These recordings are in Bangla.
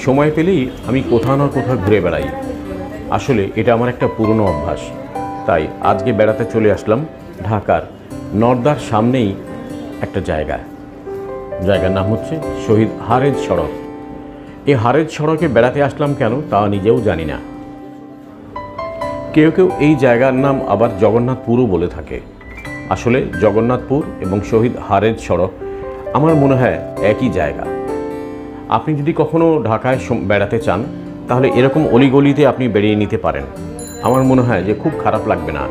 সময় পেলেই আমি কোথাও না কোথাও ঘুরে বেড়াই। আসলে এটা আমার একটা পুরনো অভ্যাস। তাই আজকে বেড়াতে চলে আসলাম ঢাকার নর্দার সামনেই একটা জায়গার নাম হচ্ছে শহীদ হারেজ সড়ক। এই হারেজ সড়কে বেড়াতে আসলাম কেন তা নিজেও জানি না। কেউ কেউ এই জায়গার নাম আবার জগন্নাথপুরও বলে থাকে। আসলে জগন্নাথপুর এবং শহীদ হারেজ সড়ক আমার মনে হয় একই জায়গা। আপনি যদি কখনো ঢাকায় বেড়াতে চান তাহলে এরকম অলিগলিতে আপনি বেরিয়ে নিতে পারেন। আমার মনে হয় যে খুব খারাপ লাগবে না।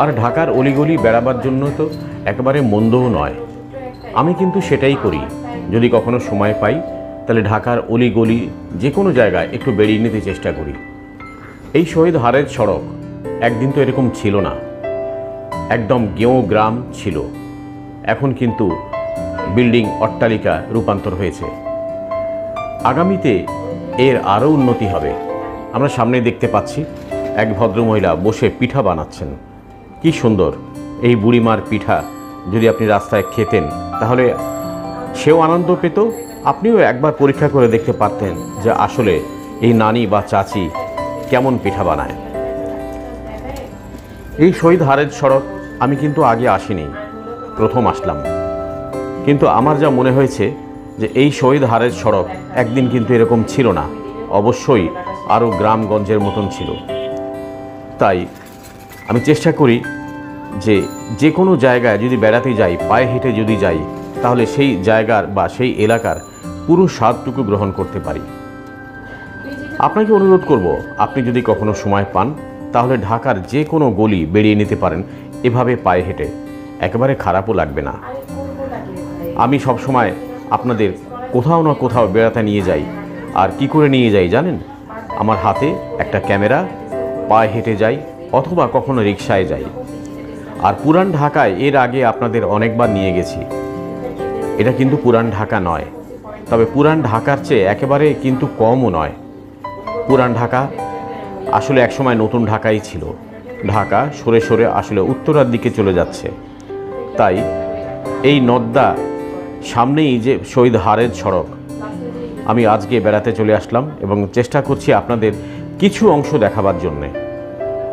আর ঢাকার অলিগলি বেড়াবার জন্য তো একেবারে মন্দও নয়। আমি কিন্তু সেটাই করি। যদি কখনো সময় পাই তাহলে ঢাকার অলিগলি যে কোনো জায়গায় একটু বেরিয়ে নিতে চেষ্টা করি। এই শহীদ হারেজ সড়ক একদিন তো এরকম ছিল না, একদম গেঁয়ো গ্রাম ছিল। এখন কিন্তু বিল্ডিং অট্টালিকা রূপান্তর হয়েছে। আগামীতে এর আরও উন্নতি হবে। আমরা সামনে দেখতে পাচ্ছি এক ভদ্রমহিলা বসে পিঠা বানাচ্ছেন। কি সুন্দর! এই বুড়িমার পিঠা যদি আপনি রাস্তায় খেতেন তাহলে সেও আনন্দ পেত, আপনিও একবার পরীক্ষা করে দেখতে পারতেন যে আসলে এই নানি বা চাচি কেমন পিঠা বানায়। এই শহীদ হারেজ সড়ক আমি কিন্তু আগে আসিনি, প্রথম আসলাম। কিন্তু আমার যা মনে হয়েছে যে এই শহীদ হারেজ সড়ক একদিন কিন্তু এরকম ছিল না, অবশ্যই আরও গ্রামগঞ্জের মতন ছিল। তাই আমি চেষ্টা করি যে কোনো জায়গায় যদি বেড়াতে যাই, পায়ে হেঁটে যদি যাই, তাহলে সেই জায়গার বা সেই এলাকার পুরো স্বাদটুকু গ্রহণ করতে পারি। আপনাকে অনুরোধ করব, আপনি যদি কখনো সময় পান তাহলে ঢাকার যে কোনো গলি বেরিয়ে নিতে পারেন এভাবে পায়ে হেঁটে, একেবারে খারাপও লাগবে না। আমি সব সময় আপনাদের কোথাও না কোথাও বেড়াতে নিয়ে যাই। আর কি করে নিয়ে যাই জানেন? আমার হাতে একটা ক্যামেরা, পায়ে হেঁটে যাই অথবা কখনো রিকশায় যাই। আর পুরান ঢাকায় এর আগে আপনাদের অনেকবার নিয়ে গেছি। এটা কিন্তু পুরান ঢাকা নয়, তবে পুরান ঢাকার চেয়ে একেবারে কিন্তু কমও নয়। পুরান ঢাকা আসলে একসময় নতুন ঢাকাই ছিল। ঢাকা সরে সরে আসলে উত্তরার দিকে চলে যাচ্ছে। তাই এই নদ্দা সামনেই যে শহীদ হারেজ সড়ক, আমি আজকে বেড়াতে চলে আসলাম এবং চেষ্টা করছি আপনাদের কিছু অংশ দেখাবার জন্যে।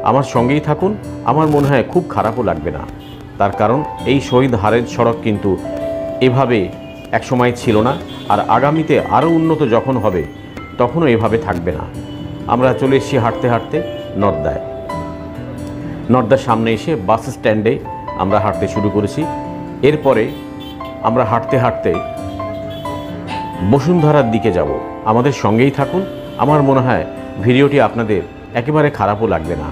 আমার সঙ্গেই থাকুন, আমার মনে হয় খুব খারাপও লাগবে না। তার কারণ এই শহীদ হারেজ সড়ক কিন্তু এভাবে একসময় ছিল না, আর আগামীতে আরও উন্নত যখন হবে তখনও এভাবে থাকবে না। আমরা চলে এসেছি হাঁটতে হাঁটতে নর্দায়। নর্দার সামনে এসে বাস স্ট্যান্ডে আমরা হাঁটতে শুরু করেছি। এরপরে আমরা হাঁটতে হাঁটতে বসুন্ধরার দিকে যাব। আমাদের সঙ্গেই থাকুন, আমার মনে হয় ভিডিওটি আপনাদের একেবারে খারাপও লাগবে না।